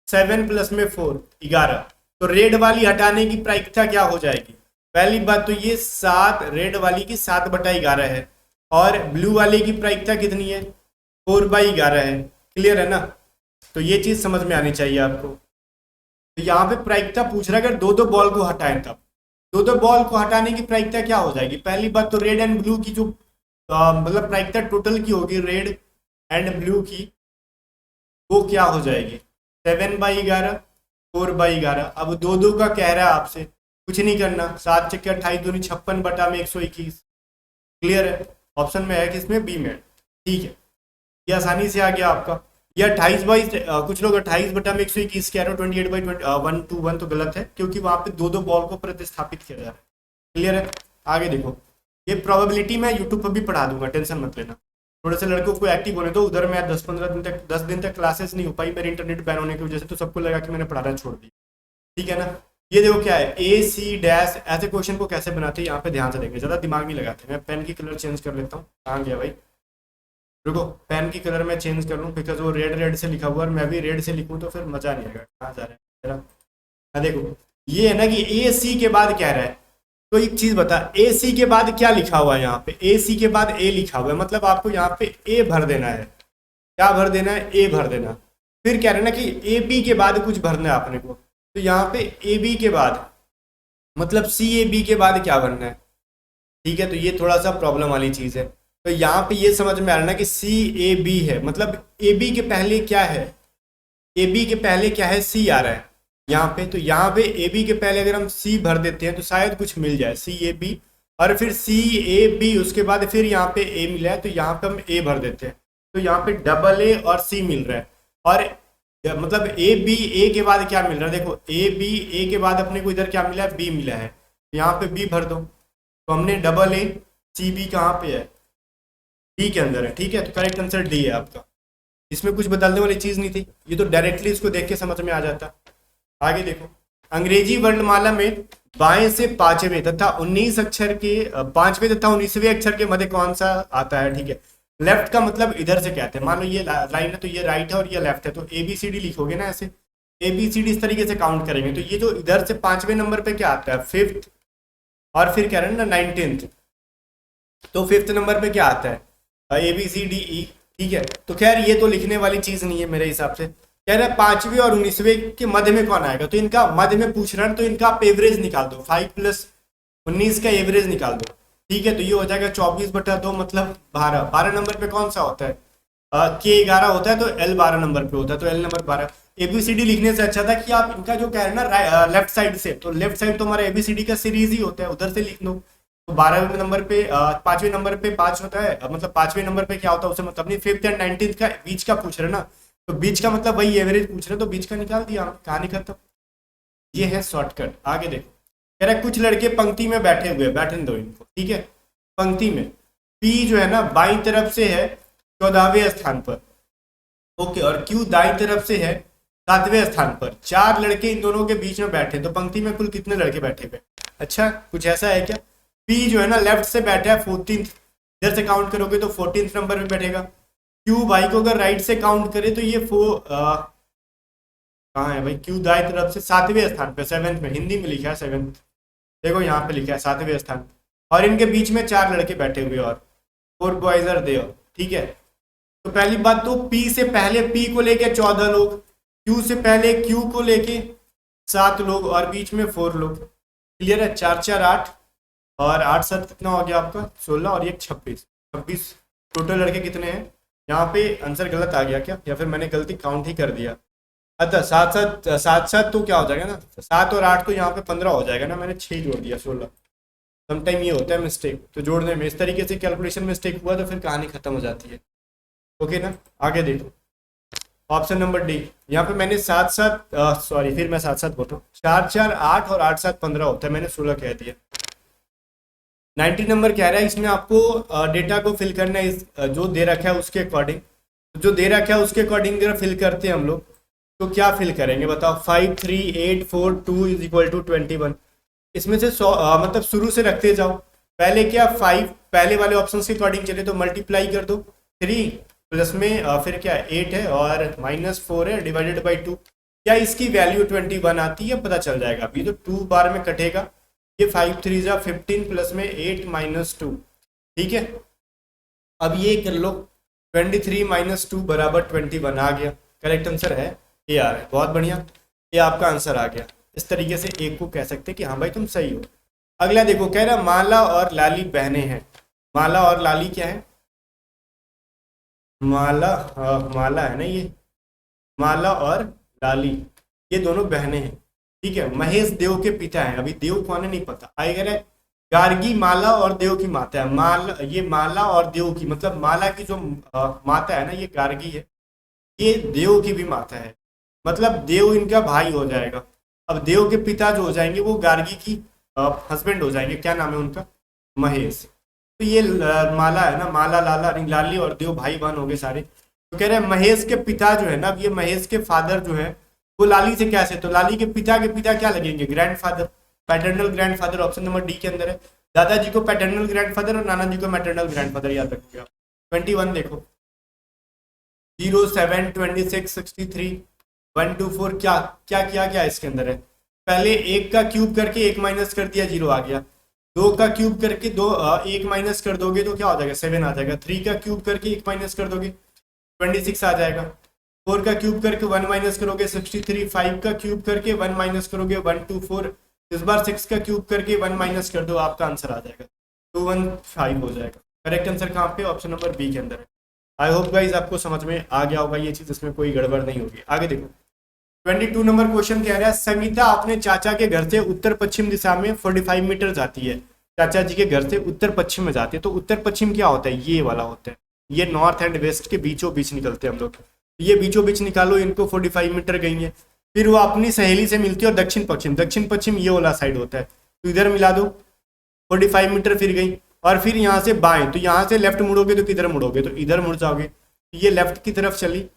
Speaker 1: 7 + 4 11, तो रेड वाली हटाने की प्रायिकता क्या हो जाएगी, पहली बात तो ये 7 रेड वाली की 7/11 है और ब्लू वाले की प्रायिकता कितनी है 4/11 है। क्लियर है ना? तो ये चीज समझ में आनी चाहिए आपको। तो यहाँ पे प्रायिकता पूछ रहा है अगर दो दो बॉल को हटाएं तब दो दो बॉल को हटाने की प्रायिकता क्या हो जाएगी। पहली बात तो रेड एंड ब्लू की जो मतलब प्रायिकता टोटल की होगी रेड एंड ब्लू की वो क्या हो जाएगी 7/11 4/11। अब दो दो का कह रहा है आपसे कुछ नहीं करना 7 चक्के 28 दूनी 56 बटा में 121। क्लियर है? ऑप्शन में है किसमें बी में। ठीक है ये आसानी से आ गया आपका। ये 28 कुछ लोग 28/121 कह रहे हो 28/121 तो गलत है क्योंकि वहां पे दो दो बॉल को प्रतिस्थापित किया जा रहा है। क्लियर है? आगे देखो ये प्रोबेबिलिटी मैं यूट्यूब पर भी पढ़ा दूंगा टेंशन मत लेना। थोड़े से लड़कों को एक्टिव होने दो। उधर मैं 10 दिन तक क्लासेस नहीं हो पाई मेरे इंटरनेट बैन होने की वजह से तो सबको लगा कि मैंने पढ़ाना छोड़ दिया। ठीक है ना? ये देखो क्या है ए सी डैश ऐसे क्वेश्चन को कैसे बनाते हैं यहाँ पे ध्यान से देंगे ज़्यादा दिमाग नहीं लगाते। मैं पेन की कलर चेंज कर लेता हूँ। कहाँ गया भाई? रुको पेन की कलर मैं चेंज कर लूँ बिकॉज वो रेड से लिखा हुआ और मैं भी रेड से लिखूँ तो फिर मज़ा नहीं आएगा। कहाँ जा रहा है मेरा? देखो ये है ना कि ए सी के बाद कह रहा है तो एक चीज बता ए सी के बाद क्या लिखा हुआ है यहाँ पे ए सी के बाद ए लिखा हुआ है मतलब आपको यहाँ पे ए भर देना है। क्या भर देना है? ए भर देना। फिर कह रहे ना कि ए बी के बाद कुछ भरना है अपने को तो यहाँ पे ए बी के बाद मतलब सी ए बी के बाद क्या भरना है। ठीक है तो ये थोड़ा सा प्रॉब्लम वाली चीज है। तो यहाँ पे ये समझ में आ रहा है ना कि सी ए बी है मतलब ए बी के पहले क्या है ए बी के पहले क्या है सी आ रहा है यहाँ पे। तो यहाँ पे ए बी के पहले अगर हम सी भर देते हैं तो शायद कुछ मिल जाए सी ए बी और फिर सी ए बी उसके बाद फिर यहाँ पे ए मिला है तो यहाँ पे हम ए भर देते हैं तो यहाँ पे डबल ए और सी मिल रहा है। और मतलब ए बी ए के बाद क्या मिल रहा है देखो ए बी ए के बाद अपने को इधर क्या मिला है बी मिला है यहाँ पे बी भर दो। तो हमने डबल ए सी बी कहाँ पे है डी के अंदर है। ठीक है तो करेक्ट आंसर डी है आपका। इसमें कुछ बदलने वाली चीज नहीं थी ये तो डायरेक्टली इसको देख के समझ में आ जाता। आगे देखो अंग्रेजी वर्णमाला में बाएं से पांचवें तथा 19 अक्षर के पांचवें तथा 19वें अक्षर के मध्य कौन सा आता है। ठीक है लेफ्ट का मतलब इधर से कहते हैं मान लो ये लाइन है तो ये राइट है और ये लेफ्ट है तो ए बी सी डी लिखोगे ना ऐसे ए बी सी डी इस तरीके से काउंट करेंगे तो ये जो इधर से 5वें नंबर पे क्या आता है 5th और फिर कह रहे हैं ना 19th तो 5th नंबर पे क्या आता है A B C D E. ठीक है तो खैर ये तो लिखने वाली चीज नहीं है मेरे हिसाब से। कह रहा है 5वें और 19वें के मध्य में कौन आएगा तो इनका मध्य में पूछ रहा है तो इनका आप एवरेज निकाल दो 5 + 19 का एवरेज निकाल दो। ठीक है तो ये हो जाएगा 24/2 मतलब 12 नंबर पे कौन सा होता है के 11 होता है तो एल 12 नंबर पे होता है तो एल नंबर 12। एबीसीडी लिखने से अच्छा था कि आप इनका जो कह रहे हैं ना लेफ्ट साइड से तो लेफ्ट साइड तो हमारा एबीसीडी का सीरीज ही होता है उधर से लिख लो। तो 12वें नंबर पे 5वें नंबर पे 5 होता है मतलब 5वें नंबर पे क्या होता है उसे मतलब नहीं 5th एंड 19th का बीच का पूछ रहे ना तो बीच का मतलब वही एवरेज पूछ रहे तो बीच का निकाल दिया कहानी खत्म। ये है शॉर्टकट। आगे देखो कह रहा है कुछ लड़के पंक्ति में बैठे हुए बैठने दो इनको। ठीक है पंक्ति में पी जो है ना बाईं तरफ से है 14वें स्थान पर ओके और क्यू दाईं तरफ से है 7वें स्थान पर। 4 लड़के इन दोनों के बीच में बैठे तो पंक्ति में कुल कितने लड़के बैठे हुए। अच्छा कुछ ऐसा है क्या पी जो है ना लेफ्ट से बैठा है 14th इधर से काउंट करोगे तो 14th नंबर पे बैठेगा। क्यू भाई को अगर राइट से काउंट करे तो ये कहाँ है भाई क्यू दाईं तरफ से 7वें स्थान पे 7th में हिंदी में लिखा है 7th देखो यहाँ पे लिखा है 7वें स्थान और इनके बीच में 4 लड़के बैठे हुए और 4 बॉयज आर देयर। ठीक है तो पहली बात तो पी से पहले पी को लेके 14 लोग क्यू से पहले क्यू को लेके 7 लोग और बीच में 4 लोग। क्लियर है 4 4 8 और 8 7 कितना हो गया आपका 16 और ये 26 टोटल लड़के कितने हैं। यहाँ पे आंसर गलत आ गया क्या या फिर मैंने गलती काउंट ही कर दिया। अच्छा 7 तो क्या हो जाएगा ना 7 और 8 तो यहाँ पे 15 हो जाएगा ना मैंने 6 जोड़ दिया 16। समटाइम ये होता है मिस्टेक तो जोड़ने में इस तरीके से कैलकुलेशन मिस्टेक हुआ तो फिर कहानी खत्म हो जाती है। ओके ना आगे देखो ऑप्शन नंबर डी यहाँ पे मैंने 7 फिर मैं 7 बोल रहा हूँ 4 4 8 और 8 7 15 होता है मैंने 16 कह दिया। 90 नंबर कह रहा है इसमें आपको डेटा को फिल करना है इस जो दे रखा है उसके अकॉर्डिंग जो दे रखा है उसके अकॉर्डिंग अगर फिल करते हैं हम लोग तो क्या फिल करेंगे बताओ 5 3 8 4 2 = 21। इसमें से मतलब शुरू से रखते जाओ पहले क्या 5 पहले वाले ऑप्शन के अकॉर्डिंग चले तो मल्टीप्लाई कर दो 3 प्लस में फिर क्या 8 है और -4 है डिवाइडेड बाई 2 क्या इसकी वैल्यू 21 आती है पता चल जाएगा। अभी तो 2 बार में कटेगा ये 5 3 जा 15 प्लस में 8 माइनस 2, ठीक है। अब ये कर लो 23 माइनस 2 बराबर 21 आ गया। करेक्ट आंसर है ए आ रहा है, बहुत बढ़िया, ये आपका आंसर आ गया। इस तरीके से एक को कह सकते हैं कि हाँ भाई तुम सही हो। अगला देखो, कह रहा माला और लाली बहनें हैं। माला और लाली क्या है? माला, माला है ना ये, माला और लाली ये दोनों बहनें हैं, ठीक है। महेश देव के पिता हैं, अभी देव कौन है नहीं पता। आगे कह रहे गार्गी माला और देव की माता है। माला, ये माला और देव की मतलब माला की जो माता है ना ये गार्गी है, ये देव की भी माता है, मतलब देव इनका भाई हो जाएगा। अब देव के पिता जो हो जाएंगे वो गार्गी की हस्बैंड हो जाएंगे, क्या नाम है उनका? महेश। तो ये माला है ना, माला लाला लाली और देव भाई बहन हो गए सारे। तो कह रहे हैं महेश के पिता जो है ना, अब ये महेश के फादर जो है वो लाली से कैसे, तो लाली के पिता क्या लगेंगे? Grandfather, paternal grandfather, option number D के अंदर है। दादाजी को पैटर्नल ग्रैंडफादर और नाना जी को मैटरनल ग्रैंडफादर, याद रखिएगा। 21 देखो, 0 7 26 63 1 2 4, क्या क्या क्या क्या इसके अंदर है? पहले एक का क्यूब करके एक माइनस कर दिया, 0 आ गया। दो का क्यूब करके एक माइनस कर दोगे तो क्या हो जाएगा? 7 आ जाएगा। 3 का क्यूब करके एक माइनस कर दोगे 26 आ जाएगा। 4 का क्यूब करके 1 माइनस करोगे 63। 5 का क्यूब करके 1 माइनस करोगे 1 2 4। इस बार 6 का क्यूब करके 1 माइनस कर दो, आपका आंसर आ जाएगा 215 हो जाएगा। करेक्ट आंसर कहाँ पे? ऑप्शन नंबर बी के अंदर है। आई होप गाइस आपको समझ में आ गया होगा ये चीज, इसमें कोई गड़बड़ नहीं होगी। आगे देखो 22 नंबर क्वेश्चन कह रहा है संगीता अपने चाचा के घर से उत्तर पश्चिम दिशा में 45 मीटर जाती है। चाचा जी के घर से उत्तर पश्चिम में जाती है, तो उत्तर पश्चिम क्या होता है? ये वाला होता है, ये नॉर्थ एंड वेस्ट के बीचों बीच निकलते हैं हम लोग। ये बीचों बीच निकालो, इनको 45 मीटर गई है। फिर वो अपनी सहेली से मिलती है और दक्षिण पश्चिम ये वाला साइड होता है, तो इधर मिला दो 45 मीटर फिर गई। और फिर यहाँ से बाएं, तो यहाँ से लेफ्ट मुड़ोगे तो किधर मुड़ोगे? तो इधर मुड़ जाओगे, ये लेफ्ट की तरफ चली,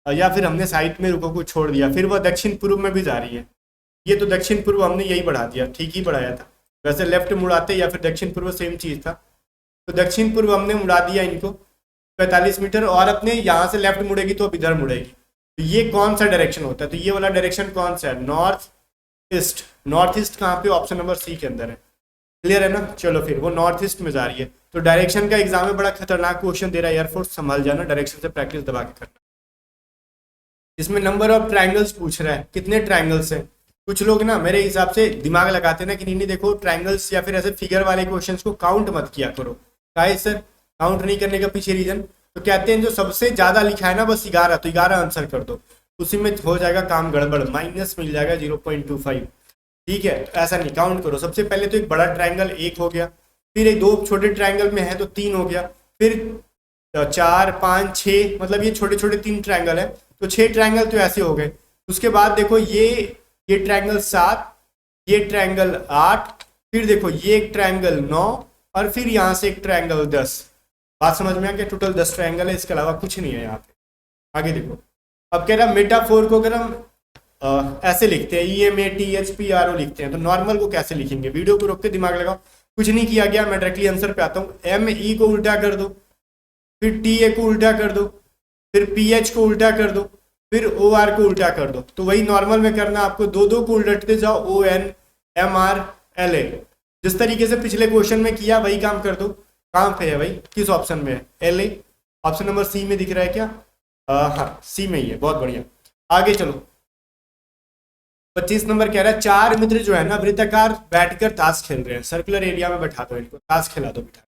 Speaker 1: या फिर हमने साइड में रुको को छोड़ दिया। फिर वह दक्षिण पूर्व में भी जा रही है, ये तो दक्षिण पूर्व हमने यही बढ़ा दिया, ठीक ही बढ़ाया था। वैसे लेफ्ट मुड़ाते या फिर दक्षिण पूर्व सेम चीज था, तो दक्षिण पूर्व हमने मुड़ा दिया इनको 45 मीटर। और अपने यहाँ से लेफ्ट मुड़ेगी तो अब इधर मुड़ेगी। तो ये कौन सा डायरेक्शन होता है? तो ये वाला डायरेक्शन कौन सा है? North east. नॉर्थ ईस्ट कहाँ पे? ऑप्शन नंबर सी के अंदर है। क्लियर है ना? चलो फिर वो नॉर्थ ईस्ट में जा रही है। तो डायरेक्शन का एग्जाम में बड़ा खतरनाक क्वेश्चन दे रहा है एयरफोर्स, संभल जाना, डायरेक्शन से प्रैक्टिस दबा के करना। इसमें नंबर ऑफ ट्राइंगल्स पूछ रहा है, कितने ट्राइंगल्स हैं। कुछ लोग ना मेरे हिसाब से दिमाग लगाते हैं ना कि नहीं देखो ट्राइंगल्स या फिर ऐसे फिगर वाले क्वेश्चंस को काउंट मत किया करो। काहे सर काउंट नहीं करने का पीछे रीजन? तो कहते हैं जो सबसे ज्यादा लिखा है ना बस 11, तो 11 आंसर कर दो, उसी में हो जाएगा काम गड़बड़, माइनस मिल जाएगा 0.25। ठीक है, ऐसा नहीं, काउंट करो। सबसे पहले तो एक बड़ा ट्राइंगल 1 हो गया, फिर एक 2 छोटे ट्राइंगल में है तो 3 हो गया, फिर 4 5 6, मतलब ये छोटे छोटे 3 ट्राइंगल है, तो 6 ट्राइंगल तो ऐसे हो गए। उसके बाद देखो ये ट्राइंगल 7, ये ट्राइंगल 8, फिर देखो ये एक ट्राइंगल 9, और फिर यहाँ से एक ट्राइंगल 10। बात समझ में आ गया? टोटल 10 ट्राइंगल है, इसके अलावा कुछ नहीं है यहाँ पे। आगे देखो, अब कह रहा मेटाफोर को अगर हम ऐसे लिखते हैं EMATHPRO लिखते हैं, तो नॉर्मल को कैसे लिखेंगे? वीडियो को रोक के दिमाग लगाओ, कुछ नहीं किया गया, मैं डायरेक्टली आंसर पे आता हूँ। ME को उल्टा कर दो, फिर TA को उल्टा कर दो, फिर PH को उल्टा कर दो, फिर OR को उल्टा कर दो। तो वही नॉर्मल में करना आपको, 2 को उलटते जाओ, ON MR LA, जिस तरीके से पिछले क्वेश्चन में किया वही काम कर दो। कहाँ पे है भाई, किस ऑप्शन में है? LA, ऑप्शन नंबर सी में दिख रहा है क्या? हाँ सी में ही है, बहुत बढ़िया। आगे चलो 25 नंबर कह रहा है 4 मित्र जो है ना वृत्ताकार बैठकर ताश खेल रहे हैं, सर्कुलर एरिया में बैठा दो इनको, ताश खिला दो बिठा।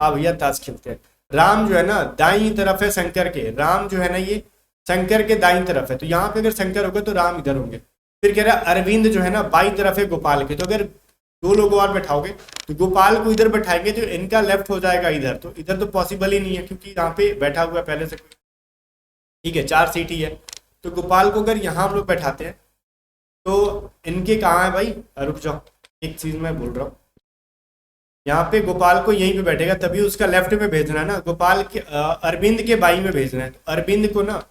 Speaker 1: हाँ भैया ताश खेलते हैं। राम जो है ना दाई तरफ है शंकर के, राम जो है ना ये शंकर के दाई तरफ है, तो यहाँ पे अगर शंकर होगा तो राम इधर होंगे। फिर कह रहा है अरविंद जो है ना बाई तरफ है गोपाल के, तो अगर 2 लोग और बैठाओगे तो गोपाल को इधर बैठाएंगे तो इनका लेफ्ट हो जाएगा इधर, तो इधर तो पॉसिबल ही नहीं है क्योंकि यहाँ पे बैठा हुआ पहले से। ठीक है, 4 सीट ही है, तो गोपाल को अगर यहाँ हम लोग बैठाते हैं तो इनके कहाँ है भाई? रुक जाओ, एक चीज मैं बोल रहा हूँ, यहाँ पे गोपाल को यहीं पे बैठेगा, तभी उसका लेफ्ट में भेजना है ना, गोपाल के अरविंद के बाई में भेजना है, तो अरविंद को ना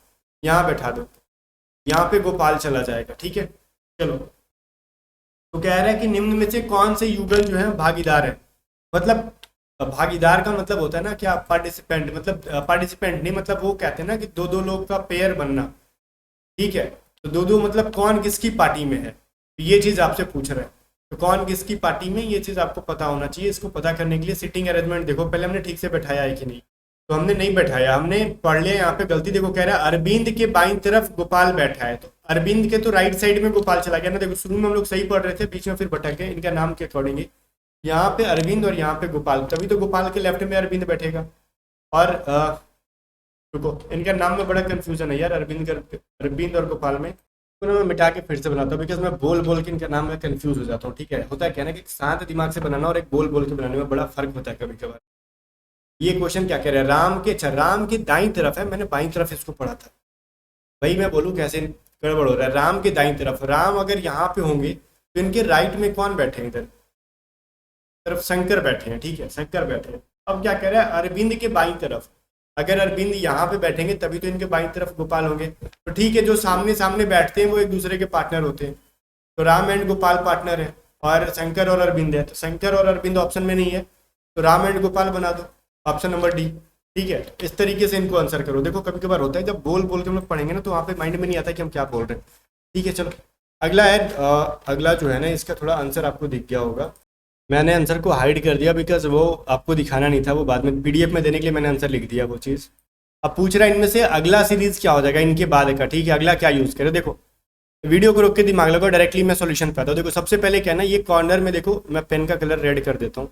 Speaker 1: यहाँ बैठा दो, यहाँ पे गोपाल चला जाएगा। ठीक है, चलो तो कह रहा है कि निम्न में से कौन से युगल जो है भागीदार है। मतलब भागीदार का मतलब होता है ना क्या, पार्टिसिपेंट, मतलब पार्टिसिपेंट नहीं, मतलब वो कहते हैं ना कि 2 लोग का पेयर बनना। ठीक है, तो 2 मतलब कौन किसकी पार्टी में है, तो ये चीज आपसे पूछ रहा है। तो कौन किसकी पार्टी में, ये चीज़ आपको पता होना चाहिए। इसको पता करने के लिए सिटिंग अरेंजमेंट देखो पहले हमने ठीक से बैठाया है कि नहीं, तो हमने नहीं बैठाया, हमने पढ़ लिया यहाँ पे गलती। देखो कह रहा है अरविंद के बाईं तरफ गोपाल बैठा है, तो अरविंद के तो राइट साइड में गोपाल चला गया ना। देखो शुरू में हम लोग सही पढ़ रहे थे, बीच में फिर भटक गए इनका नाम के अकॉर्डिंग। यहाँ पे अरविंद और यहाँ पे गोपाल, तभी तो गोपाल के लेफ्ट में अरविंद बैठेगा। और रुको, इनका नाम में बड़ा कंफ्यूजन है यार, अरविंद और गोपाल में। तो मैं मिटा के फिर से बनाता हूँ, बिकॉज मैं बोल बोल के इनका नाम में कंफ्यूज हो जाता हूँ। ठीक है, होता है क्या ना कि शांत दिमाग से बनाना और एक बोल बोल के बनाने में बड़ा फर्क होता है कभी कभार। ये क्वेश्चन क्या कह रहा है, राम के, अच्छा राम की दाईं तरफ है, मैंने बाईं तरफ इसको पढ़ा था भाई, मैं बोलूँ कैसे गड़बड़ हो रहा है। राम के दाईं तरफ, राम अगर यहाँ पे होंगे तो इनके राइट में कौन बैठे हैं, इधर तरफ शंकर बैठे हैं। ठीक है, शंकर बैठे हैं। अब क्या कह रहा है, अरविंद के बाईं तरफ, अगर अरविंद यहाँ पे बैठेंगे तभी तो इनके बाईं तरफ गोपाल होंगे। तो ठीक है, जो सामने सामने बैठते हैं वो एक दूसरे के पार्टनर होते हैं, तो राम एंड गोपाल पार्टनर है, और शंकर और अरविंद है, तो शंकर और अरविंद ऑप्शन में नहीं है, तो राम एंड गोपाल बना दो, ऑप्शन नंबर डी। ठीक है, इस तरीके से इनको आंसर करो। देखो कभी कभार होता है जब बोल बोल के हम लोग पढ़ेंगे ना, तो वहाँ पे माइंड में नहीं आता कि हम क्या बोल रहे हैं। ठीक है, चलो अगला है, अगला जो है ना, इसका थोड़ा आंसर आपको दिख गया होगा। मैंने आंसर को हाइड कर दिया बिकॉज वो आपको दिखाना नहीं था, वो बाद में पीडीएफ में देने के लिए मैंने आंसर लिख दिया वो चीज़। अब पूछ रहा है इनमें से अगला सीरीज क्या हो जाएगा इनके बाद का। ठीक है, अगला क्या यूज़ करें। देखो वीडियो को रोक के दिमाग लगाओ, डायरेक्टली मैं सॉल्यूशन पे आता हूँ। देखो सबसे पहले क्या है ना, ये कॉर्नर में देखो मैं पेन का कलर रेड कर देता हूँ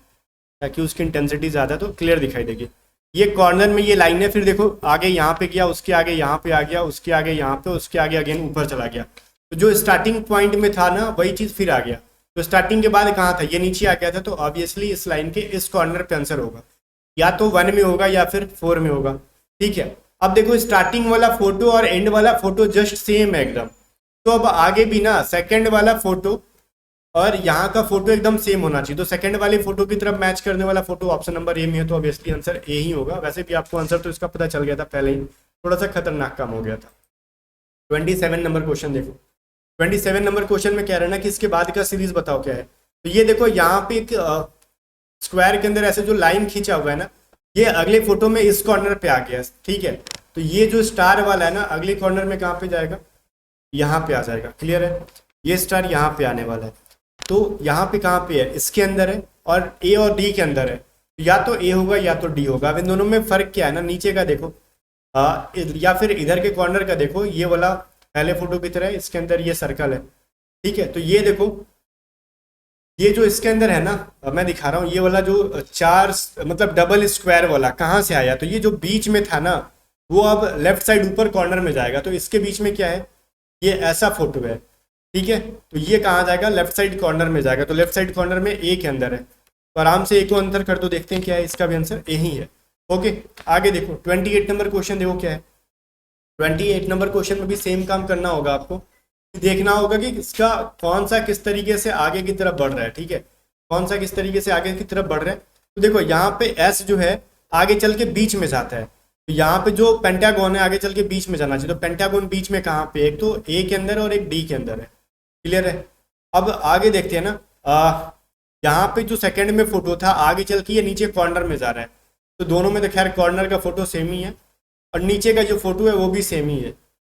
Speaker 1: ताकि उसकी इंटेंसिटी ज़्यादा तो क्लियर दिखाई देगी। ये कॉर्नर में ये लाइन है, फिर देखो आगे यहाँ पे गया, उसके आगे यहाँ पे आ गया, उसके आगे यहाँ पे, उसके आगे अगेन ऊपर चला गया। तो जो स्टार्टिंग पॉइंट में था ना वही चीज़ फिर आ गया। तो स्टार्टिंग के बाद कहाँ था, ये नीचे आ गया था, तो ऑब्वियसली इस लाइन के इस कॉर्नर पे आंसर होगा, या तो 1 में होगा या फिर 4 में होगा। ठीक है, अब देखो स्टार्टिंग वाला फोटो और एंड वाला फोटो जस्ट सेम है एकदम, तो अब आगे भी ना सेकंड वाला फोटो और यहाँ का फोटो एकदम सेम होना चाहिए। तो सेकंड वाले फोटो की तरफ मैच करने वाला फोटो ऑप्शन नंबर ए में है, तो ऑब्वियसली आंसर ए ही होगा। वैसे भी आपको आंसर तो इसका पता चल गया था पहले ही, थोड़ा सा खतरनाक काम हो गया था। 27 नंबर क्वेश्चन देखो, 27 नंबर क्वेश्चन में कह रहे हैं ना कि इसके बाद का सीरीज बताओ क्या है। तो ये देखो यहाँ पे एक स्क्वायर के अंदर ऐसे जो लाइन खींचा हुआ है ना, ये अगले फोटो में इस कॉर्नर पे आ गया। ठीक है, तो ये जो स्टार वाला है ना अगले कॉर्नर में कहाँ पे जाएगा, यहाँ पे आ जाएगा। क्लियर है, ये स्टार यहाँ पे आने वाला है, तो यहाँ पे कहाँ पे है, इसके अंदर है, और ए और डी के अंदर है, या तो ए होगा या तो डी होगा। अब इन दोनों में फर्क क्या है ना, नीचे का देखो या फिर इधर के कॉर्नर का देखो, ये वाला पहले फोटो की तरह इसके अंदर ये सर्कल है। ठीक है, तो ये देखो ये जो इसके अंदर है ना, मैं दिखा रहा हूँ, ये वाला जो चार मतलब डबल स्क्वायर वाला कहाँ से आया, तो ये जो बीच में था ना वो अब लेफ्ट साइड ऊपर कॉर्नर में जाएगा। तो इसके बीच में क्या है, ये ऐसा फोटो है। ठीक है, तो ये कहाँ जाएगा, लेफ्ट साइड कॉर्नर में जाएगा, तो लेफ्ट साइड कॉर्नर में ए के अंदर है, तो आराम से ए को अंतर कर दो, देखते हैं क्या है, इसका भी आंसर ए ही है। ओके, आगे देखो 28 नंबर क्वेश्चन देखो क्या है। 28 नंबर क्वेश्चन में भी सेम काम करना होगा आपको, देखना होगा कि इसका कौन सा किस तरीके से आगे की तरफ बढ़ रहा है। ठीक है, कौन सा किस तरीके से आगे की तरफ बढ़ रहा है। तो देखो यहाँ पे एस जो है आगे चल के बीच में जाता है, तो यहाँ पे जो पेंटागन है आगे चल के बीच में जाना चाहिए, तो पेंटागन बीच में कहाँ पे, एक तो ए के अंदर और एक डी के अंदर है। क्लियर है, अब आगे देखते हैं ना, यहाँ पे जो सेकंड में फोटो था आगे चल के ये नीचे कॉर्नर में जा रहा है, तो दोनों में तो खैर कॉर्नर का फोटो सेम ही है, और नीचे का जो फोटो है वो भी सेम ही है।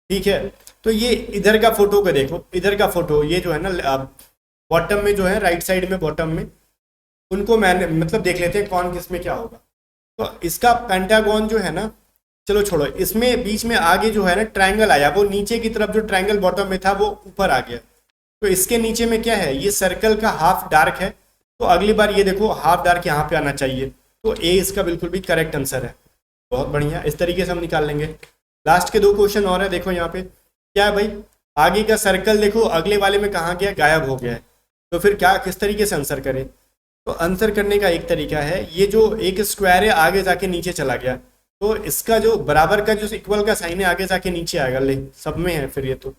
Speaker 1: ठीक है, तो ये इधर का फोटो का देखो, इधर का फोटो ये जो है ना बॉटम में जो है, राइट साइड में बॉटम में, उनको मैंने मतलब देख लेते हैं कौन किस में क्या होगा। तो इसका पेंटागन जो है ना, चलो छोड़ो, इसमें बीच में आगे जो है ना ट्रायंगल आया, वो नीचे की तरफ जो ट्रायंगल बॉटम में था वो ऊपर आ गया, तो इसके नीचे में क्या है, ये सर्कल का हाफ डार्क है, तो अगली बार ये देखो हाफ डार्क यहाँ पे आना चाहिए, तो ए इसका बिल्कुल भी करेक्ट आंसर है। बहुत बढ़िया, इस तरीके से हम निकाल लेंगे। लास्ट के 2 क्वेश्चन और है, देखो यहाँ पे क्या है भाई, आगे का सर्कल देखो अगले वाले में कहाँ गया, गायब हो गया है, तो फिर क्या किस तरीके से आंसर करें। तो आंसर करने का एक तरीका है, ये जो एक स्क्वायर है आगे जाके नीचे चला गया, तो इसका जो बराबर का जो इक्वल का साइन है आगे जाके नीचे आएगा। ले सब में है, फिर ये तो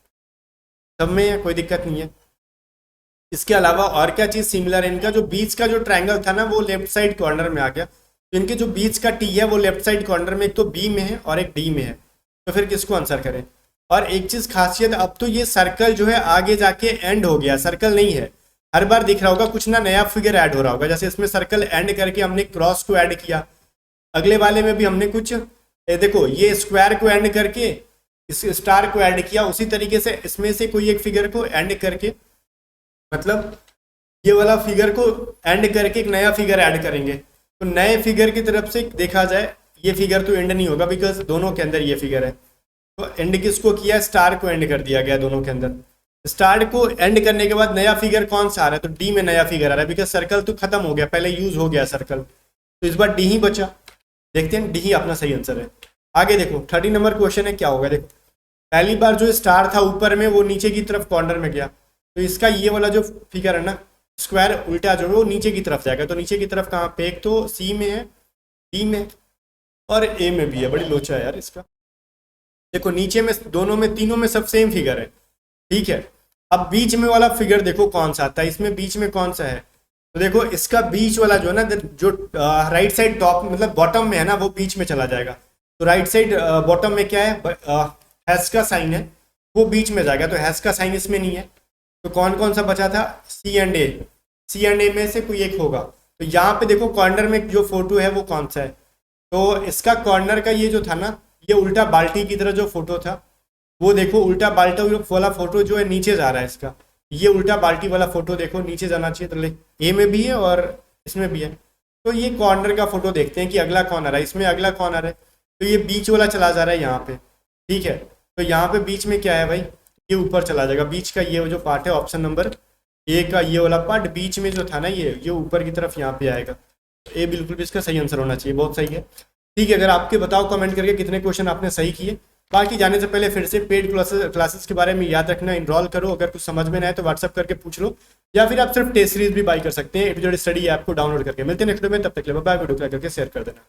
Speaker 1: सब में है, कोई दिक्कत नहीं है। इसके अलावा और क्या चीज़ सिमिलर है, इनका जो बीच का जो ट्रायंगल था ना वो लेफ्ट साइड कॉर्नर में आ गया, तो इनके जो बीच का टी है वो लेफ्ट साइड कॉर्नर में एक तो बी में है और एक डी में है, तो फिर किसको आंसर करें। और एक चीज़ खासियत, अब तो ये सर्कल जो है आगे जाके एंड हो गया, सर्कल नहीं है, हर बार दिख रहा होगा कुछ ना नया फिगर ऐड हो रहा होगा, जैसे इसमें सर्कल एंड करके हमने क्रॉस को ऐड किया, अगले वाले में भी हमने कुछ देखो ये स्क्वायर को एंड करके इस स्टार को ऐड किया, उसी तरीके से इसमें से कोई एक फिगर को एंड करके मतलब ये वाला फिगर को एंड करके एक नया फिगर ऐड करेंगे। तो नए फिगर की तरफ से देखा जाए ये फिगर तो एंड नहीं होगा बिकॉज दोनों के अंदर ये फिगर है। तो एंड किसको किया, स्टार को एंड कर दिया गया दोनों के अंदर। स्टार को एंड करने के बाद नया फिगर कौन सा आ रहा है, तो डी में नया फिगर आ रहा है बिकॉज सर्कल तो खत्म हो गया, पहले यूज हो गया सर्कल, तो इस बार डी ही बचा। देखते हैं डी ही अपना सही आंसर है। आगे देखो 30 नंबर क्वेश्चन है, क्या होगा देखो। पहली बार जो स्टार था ऊपर में वो नीचे की तरफ कॉर्नर में गया, तो इसका ये वाला जो फिगर है ना स्क्वायर उल्टा जो है वो नीचे की तरफ जाएगा। तो नीचे की तरफ कहाँ पे, एक तो सी में है, डी में और ए में भी है। बड़ी लोचा है यार इसका। देखो नीचे में दोनों में तीनों में सब सेम फिगर है, ठीक है। अब बीच में वाला फिगर देखो कौन सा आता है, इसमें बीच में कौन सा है, तो देखो इसका बीच वाला जो है ना, जो राइट साइड टॉप मतलब बॉटम में है ना वो बीच में चला जाएगा। तो राइट साइड बॉटम में क्या है, हैश का साइन है, वो बीच में जाएगा। तो हैश का साइन इसमें नहीं है, तो कौन कौन सा बचा था, सी एंड ए। सी एंड ए में से कोई एक होगा। तो यहाँ पे देखो कॉर्नर में जो फोटो है वो कौन सा है, तो इसका कॉर्नर का ये जो था ना, ये उल्टा बाल्टी की तरह जो फोटो था वो देखो उल्टा बाल्टी वाला फोटो जो है नीचे जा रहा है इसका। ये उल्टा बाल्टी वाला फोटो देखो नीचे जाना चाहिए, तो ए में भी है और इसमें भी है। तो ये कॉर्नर का फोटो देखते हैं कि अगला कौन आ रहा है, इसमें अगला कौन आ रहा है, तो ये बीच वाला चला जा रहा है यहाँ पे, ठीक है। तो यहाँ पे बीच में क्या है भाई, ये ऊपर चला जाएगा। बीच का ये जो पार्ट है ऑप्शन नंबर ए का ये वाला पार्ट बीच में जो था ना ये ऊपर की तरफ यहाँ पे आएगा। तो ए बिल्कुल भी इसका सही आंसर होना चाहिए, बहुत सही है, ठीक है। अगर आपके बताओ कमेंट करके कितने क्वेश्चन आपने सही किए। बाकी जाने से पहले फिर से पेड क्लासेस के बारे में याद रखना, इनरोल करो। अगर कुछ समझ में ना आए तो व्हाट्सअप करके पूछ लो, या फिर आप सिर्फ टेस्ट सीरीज भी बाय कर सकते हैं। ए टू जेड स्टडी ऐप को डाउनलोड करके। मिलते हैं नेक्स्ट वीडियो में, तब तक के लिए बाय। वीडियो को लाइक करके शेयर कर देना।